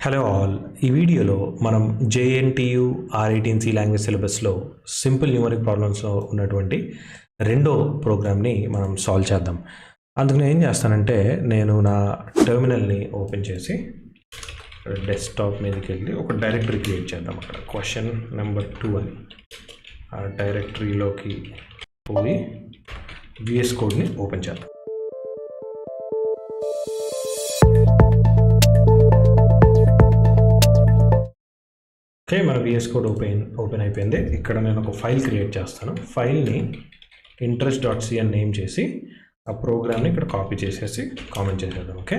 Hello all, ఈ వీడియోలో మనం JNTU R18 C లాంగ్వేజ్ సిలబస్లో సింపుల్ న్యూమరిక్ ప్రాబ్లమ్స్లో ఉన్నటువంటి రెండో ప్రోగ్రామ్ని మనం సాల్వ్ చేద్దాం. అందుకు నేను ఏం చేస్తానంటే నేను నా టెర్మినల్ని ఓపెన్ చేసి డెస్క్టాప్ మీదకి వెళ్ళి ఒక డైరెక్టరీ క్రియేట్ చేద్దాం. అక్కడ క్వశ్చన్ నెంబర్ 2 అని ఆ డైరెక్టరీలోకి పోయి VS కోడ్ని ఓపెన్ చేద్దాం. ఓకే, మన VS కోడ్ ఓపెన్ అయిపోయింది. ఇక్కడ నేను ఒక ఫైల్ క్రియేట్ చేస్తాను. ఫైల్ని interest.c అని నేమ్ చేసి ఆ ప్రోగ్రామ్ని ఇక్కడ కాపీ చేసేసి కామెంట్ చేసేద్దాం. ఓకే,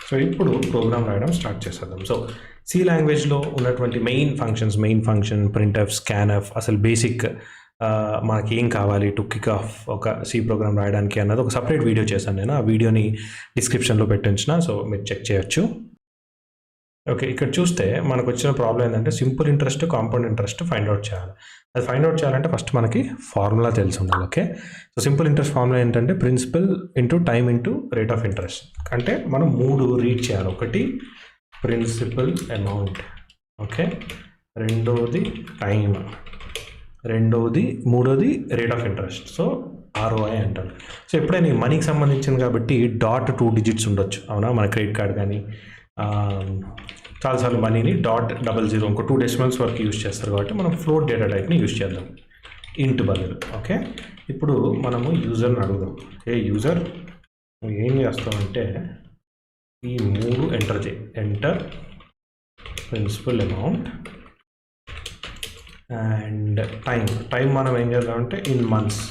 సో ఇప్పుడు ప్రోగ్రామ్ రాయడం స్టార్ట్ చేసేద్దాం. సో C లాంగ్వేజ్లో ఉన్నటువంటి మెయిన్ ఫంక్షన్, ప్రింట్ఎఫ్, స్కాన్ఎఫ్, అసలు బేసిక్ మనకి ఏం కావాలి టు కిక్ ఆఫ్ ఒక C ప్రోగ్రామ్ రాయడానికి అన్నది ఒక సపరేట్ వీడియో చేశాను నేను. ఆ వీడియోని డిస్క్రిప్షన్లో పెట్టించిన, సో మీరు చెక్ చేయొచ్చు. ఓకే, ఇక్కడ చూస్తే మనకు వచ్చిన ప్రాబ్లం ఏంటంటే simple interest, compound interest find out చేయాలి. అది ఫైండ్ అవుట్ చేయాలంటే ఫస్ట్ మనకి ఫార్ములా తెలిసి ఉండాలి. Okay, so simple interest formula ఏంటంటే principal into time into rate of interest. అంటే మనం 3 రీడ్ చేయాలి. ఒకటి ప్రిన్సిపల్ అమౌంట్, ఓకే, రెండోది టైమ్, మూడోది rate of interest. So ROI అంటారు. సో ఎప్పుడైనా మనీకి సంబంధించింది కాబట్టి డాట్ 2 డిజిట్స్ ఉండొచ్చు, అవునా? మన క్రెడిట్ కార్డ్ కానీ చాలాసార్లు మనీని .00 ఇంకో 2 డెసిమల్స్ వరకు యూజ్ చేస్తారు కాబట్టి మనం ఫ్లోట్ డేటా టైప్ని యూజ్ చేద్దాం ఇంట్ బదులు. ఓకే, ఇప్పుడు మనము యూజర్ని అడుగుదాం. ఏ యూజర్ నువ్వు ఏం చేస్తావంటే ఈ 3 ఎంటర్ చేయి. Enter principal amount and time మనం ఏం చేద్దామంటే ఇన్ మంత్స్,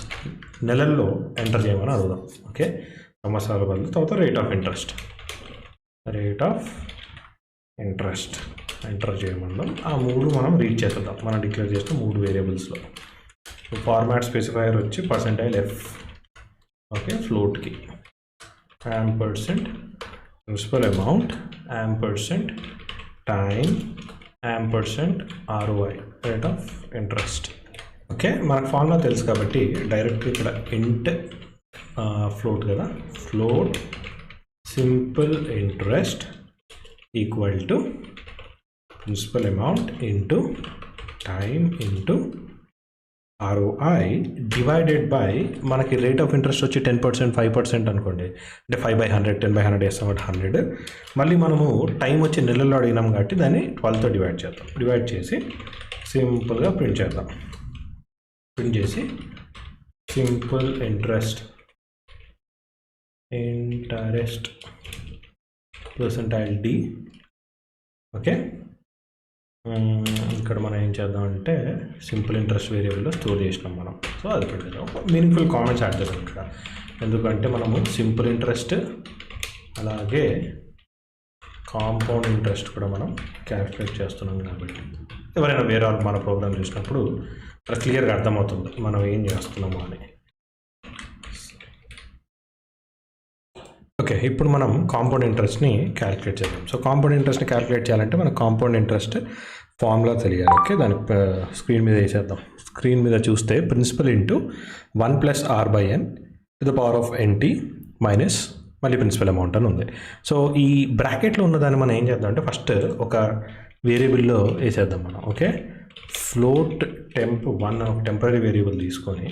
నెలల్లో ఎంటర్ చేయమని అడుగుదాం. ఓకే, సంవత్సరాల బదులు. తర్వాత రేట్ ఆఫ్ ఇంట్రెస్ట్ ఎంటర్ చేయమన్నాం. ఆ 3 మనం రీడ్ చేద్దాం. మనం డిక్లేర్ చేస్తే 3 వేరియబుల్స్లో. ఫార్మాట్ స్పెసిఫైయర్ వచ్చి %f, ఓకే, ఫ్లోట్కి %, principal amount, time, %ROI, rate of interest. Okay, మనకు ఫార్ములా తెలుసు కాబట్టి డైరెక్ట్ ఇక్కడ ఇంట్ ఫ్లోట్ కదా, float simple interest equal to principal amount into time into ROI divided by మనకి రేట్ ఆఫ్ ఇంట్రెస్ట్ వచ్చి 10%, 5% అనుకోండి. అంటే 5/100, 10/100 వేస్తాం కాబట్టి 100. మళ్ళీ మనము టైం వచ్చి నెలల్లో అడిగినాం కాబట్టి దాన్ని 12తో డివైడ్ చేద్దాం. డివైడ్ చేసి సింపుల్గా ప్రింట్ చేద్దాం. ప్రింట్ చేసి simple interest percentile D. Okay, ఇక్కడ మనం ఏం చేద్దామంటే సింపుల్ ఇంట్రెస్ట్ వేరియబుల్లో స్టోర్ చేసినాం మనం. సో అది పెట్టేద్దాం. మీనింగ్ఫుల్ కామెంట్స్ యాడ్ చేద్దాం ఇక్కడ. ఎందుకంటే మనము సింపుల్ ఇంట్రెస్ట్ అలాగే కాంపౌండ్ ఇంట్రెస్ట్ కూడా మనం క్యాల్కులేట్ చేస్తున్నాం కాబట్టి ఎవరైనా వేరే వాళ్ళు మన ప్రోగ్రామ్ చూసినప్పుడు క్లియర్గా అర్థమవుతుంది మనం ఏం చేస్తున్నాము అని. ఓకే, ఇప్పుడు మనం కాంపౌండ్ ఇంట్రెస్ట్ని క్యాలిక్యులేట్ చేద్దాం. సో కాంపౌండ్ ఇంట్రెస్ట్ని క్యాలిక్యులేట్ చేయాలంటే మనకు కాంపౌండ్ ఇంట్రెస్ట్ ఫార్ములా తెలియాలి. ఓకే, దాని స్క్రీన్ మీద వేసేద్దాం. స్క్రీన్ మీద చూస్తే principal into 1 + R/n to the power of NT minus మళ్ళీ ప్రిన్సిపల్ అమౌంట్ అని ఉంది. సో ఈ బ్రాకెట్లో ఉన్నదాన్ని మనం ఏం చేద్దాం అంటే ఫస్ట్ ఒక వేరియబుల్లో వేసేద్దాం మనం. ఓకే, ఫ్లోట్ temp1 ఒక టెంపరీ వేరియబుల్ తీసుకొని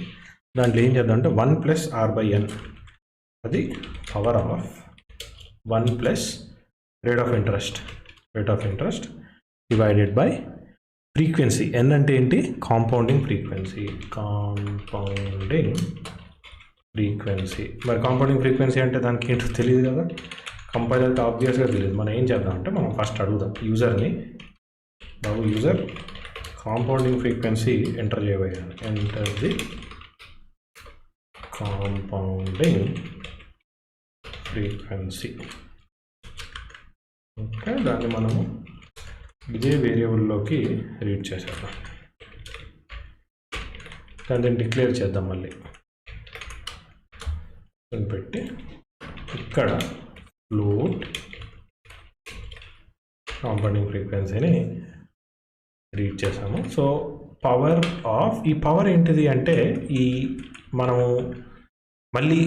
దాంట్లో ఏం చేద్దాం అంటే 1 + R/n, అది power of 1 plus rate of interest divided by frequency. N అంటే ఏంటి? Compounding frequency. మరి కాంపౌండింగ్ ఫ్రీక్వెన్సీ అంటే దానికి ఏంటో తెలియదు కదా, కంపైలర్కి ఆబ్వియస్గా తెలియదు. మనం ఏం చేద్దామంటే మనం ఫస్ట్ అడుగుదాం యూజర్ని. యూజర్ కాంపౌండింగ్ ఫ్రీక్వెన్సీ ఎంటర్ చేయబోయాను. Enter the compounding frequency. Okay, దాన్ని మనము ఇదే వేరియబుల్లోకి రీడ్ చేసేద్దాం. దాన్ని డిక్లేర్ చేద్దాం. మళ్ళీ పెట్టి ఇక్కడ ఫ్లోట్ కాంపౌండింగ్ ఫ్రీక్వెన్సీని రీడ్ చేసాము. సో పవర్ ఆఫ్, ఈ పవర్ ఏంటిది అంటే ఈ మనము మళ్ళీ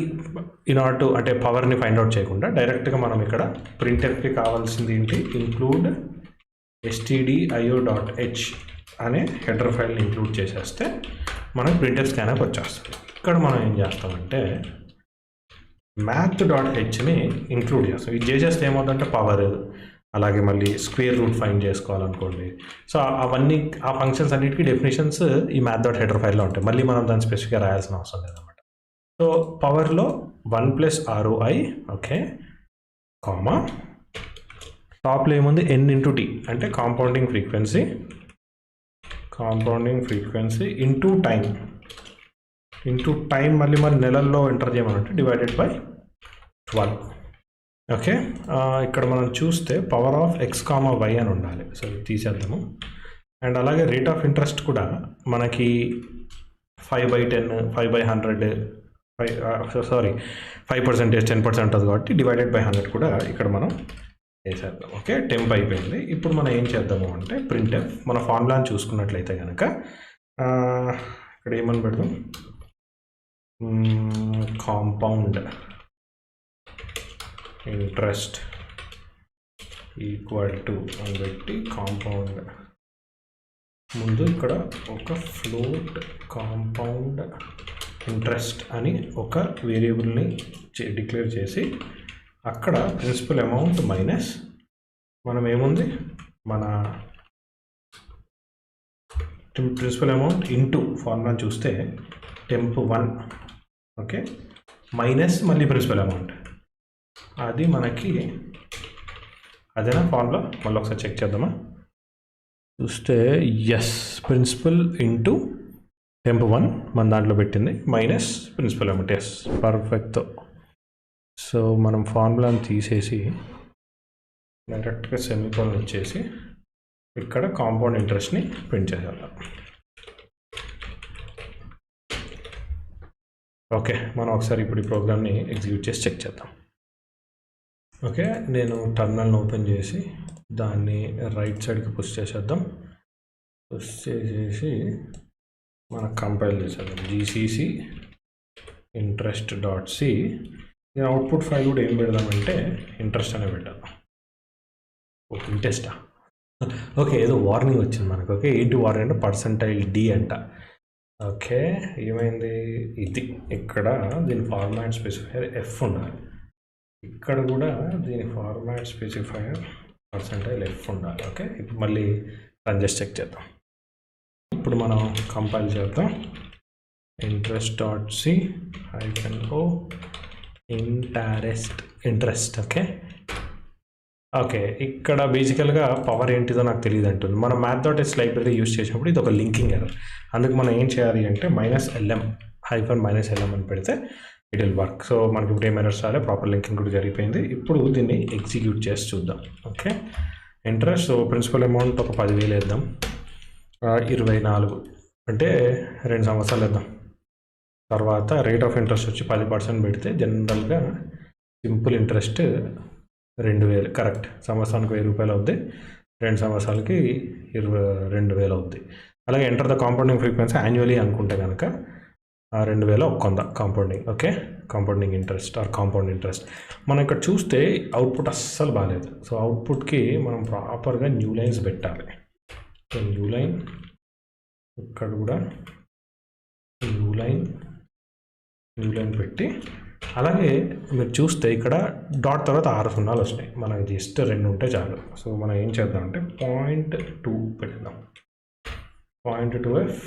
ఇన్ ఆర్డర్ టు అంటే పవర్ని ఫైండ్ అవుట్ చేయకుండా డైరెక్ట్గా మనం ఇక్కడ ప్రింట్ఎఫ్కి కావాల్సింది ఏంటి? ఇంక్లూడ్ stdio.h అనే హెడర్ ఫైల్ని ఇంక్లూడ్ చేసేస్తే మనకు ప్రింట్ఎఫ్ స్కానర్ వచ్చేస్తుంది. ఇక్కడ మనం ఏం చేస్తామంటే math.hని ఇంక్లూడ్ చేస్తాం. ఇది చేసేస్తే ఏమవుతుందంటే పవర్, అలాగే మళ్ళీ స్క్వేర్ రూట్ ఫైండ్ చేసుకోవాలనుకోండి. సో అవన్నీ ఆ ఫంక్షన్స్ అన్నిటికీ డెఫినేషన్స్ ఈ math.header ఫైల్లో ఉంటాయి. మళ్ళీ మనం దాన్ని స్పెసిఫిక్గా రాయాల్సిన అవసరం లేదన్నమాట. సో పవర్లో 1 + ROI, ఓకే, కామా టాప్లో ఏముంది n/t అంటే కాంపౌండింగ్ ఫ్రీక్వెన్సీ ఇంటూ టైం మళ్ళీ మరి నెలల్లో ఎంటర్ చేయమన్నట్టు డివైడెడ్ బై 12. ఓకే, ఇక్కడ మనం చూస్తే పవర్ ఆఫ్ x, y అని ఉండాలి. సో తీసేద్దాము. అండ్ అలాగే రేట్ ఆఫ్ ఇంట్రెస్ట్ కూడా మనకి 5/10, 5/100, 5%, 10% ఉంటుంది కాబట్టి డివైడెడ్ బై 100 కూడా ఇక్కడ మనం వేసేద్దాం. ఓకే, టెంప్ అయిపోయింది. ఇప్పుడు మనం ఏం చేద్దాము అంటే ప్రింట్ఎఫ్ మన ఫార్ములాని చూసుకున్నట్లయితే కనుక ఇక్కడ ఏమని పెడదాం, కాంపౌండ్ ఇంట్రెస్ట్ ఈక్వల్ టు అని పెట్టి కాంపౌండ్ ముందు ఇక్కడ ఒక ఫ్లోట్ కాంపౌండ్ ఇంట్రెస్ట్ అని ఒక వేరియబుల్ని డిక్లేర్ చేసి అక్కడ ప్రిన్సిపల్ అమౌంట్ మైనస్ మనం ఏముంది మన ప్రిన్సిపల్ అమౌంట్ ఇంటూ ఫార్ములా చూస్తే టెంప్ 1, ఓకే, మైనస్ మళ్ళీ ప్రిన్సిపల్ అమౌంట్, అది మనకి అదేనా ఫార్ములా. మళ్ళీ ఒకసారి చెక్ చేద్దామా, చూస్తే ఎస్, ప్రిన్సిపల్ ఇంటూ టెంప్ 1 మన దాంట్లో పెట్టింది minus principal amount. Yes, perfect. So మనం ఫార్ములాని తీసేసి డైరెక్ట్గా సెమీకోలన్ వచ్చేసి ఇక్కడ కాంపౌండ్ ఇంట్రెస్ట్ని ప్రింట్ చేసేద్దాం. ఓకే, మనం ఒకసారి ఇప్పుడు ఈ ప్రోగ్రామ్ని ఎగ్జిక్యూట్ చేసి చెక్ చేద్దాం. ఓకే, నేను టర్మినల్ని ఓపెన్ చేసి దాన్ని రైట్ సైడ్కి పుష్ చేసేద్దాం. పుష్ చేసేసి మనకు కంపైల్ చేసేద్దాం. GCC interest.c. నేను అవుట్పుట్ ఫైల్ కూడా ఏం పెడదామంటే ఇంట్రెస్ట్ అనే పెట్టాను. ఓకే, ఇంట్రెస్టా? ఓకే, ఏదో వార్నింగ్ వచ్చింది మనకు. ఓకే, ఏంటి వార్నింగ్ అంటే %d అంట. ఓకే, ఏమైంది, ఇది ఇక్కడ దీని ఫార్మాట్ స్పెసిఫైయర్ f ఉండాలి, ఇక్కడ కూడా దీని ఫార్మాట్ స్పెసిఫైయర్ %f ఉండాలి. ఓకే, ఇప్పుడు మళ్ళీ రన్ చేసి చెక్ చేద్దాం. ఇప్పుడు మనం కంపైల్ చేద్దాం. interest.c -o interest. Okay okay, ఇక్కడ బేసికల్గా పవర్ ఏంటిదో నాకు తెలియదు అంటుంది. మనం math.h లైబ్రరీ యూస్ చేసినప్పుడు ఇది ఒక లింకింగ్ ఎర్రర్. అందుకు మనం ఏం చేయాలి అంటే -lm అని పెడితే ఇట్ విల్ వర్క్. సో మనకి ఇప్పుడు ఏం ఎర్రర్స్ రాలే, ప్రాపర్ లింకింగ్ కూడా జరిగిపోయింది. ఇప్పుడు దీన్ని ఎగ్జిక్యూట్ చేసి చూద్దాం. Okay, interest, so principal amount ఒక 10,000 వేద్దాం, 24 అంటే 2 సంవత్సరాలు వేద్దాం. తర్వాత రేట్ ఆఫ్ ఇంట్రెస్ట్ వచ్చి 10% పెడితే జనరల్గా సింపుల్ ఇంట్రెస్ట్ 2,000, కరెక్ట్. సంవత్సరానికి 1,000 రూపాయలు అవుద్ది, 2 సంవత్సరాలకి 22,000 అవుద్ది. అలాగే enter the compounding frequency annually అనుకుంటే కనుక 2,100 compounding. Okay, compounding interest or compound interest. మనం ఇక్కడ చూస్తే అవుట్పుట్ అస్సలు బాగాలేదు. సో అవుట్పుట్కి మనం ప్రాపర్గా న్యూ లైన్స్ పెట్టాలి. సో న్యూ లైన్, ఇక్కడ కూడా న్యూ లైన్ పెట్టి, అలాగే మీరు చూస్తే ఇక్కడ డాట్ తర్వాత 6 సున్నాలు వచ్చినాయి. మనకి జస్ట్ 2 ఉంటే చాలు. సో మనం ఏం చేద్దామంటే 0.2 పెడదాం. 0.2f,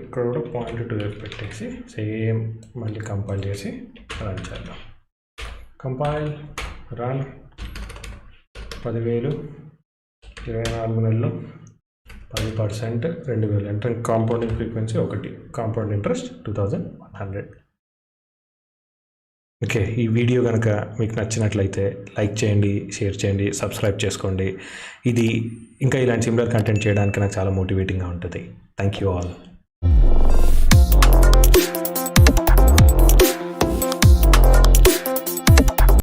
ఇక్కడ కూడా 0.2f పెట్టేసి సేమ్ మళ్ళీ కంపైల్ చేసి రన్ చేద్దాం. Compile, run. 10,000, 24 నెలలు, 10%, 2,000. అంటే compounding frequency 1, compound interest 2,100. Okay, ఈ వీడియో కనుక మీకు నచ్చినట్లయితే లైక్ చేయండి, షేర్ చేయండి, సబ్స్క్రైబ్ చేసుకోండి. ఇది ఇంకా ఇలాంటి సిమిలర్ కంటెంట్ చేయడానికి నాకు చాలా మోటివేటింగ్గా ఉంటుంది. Thank you all.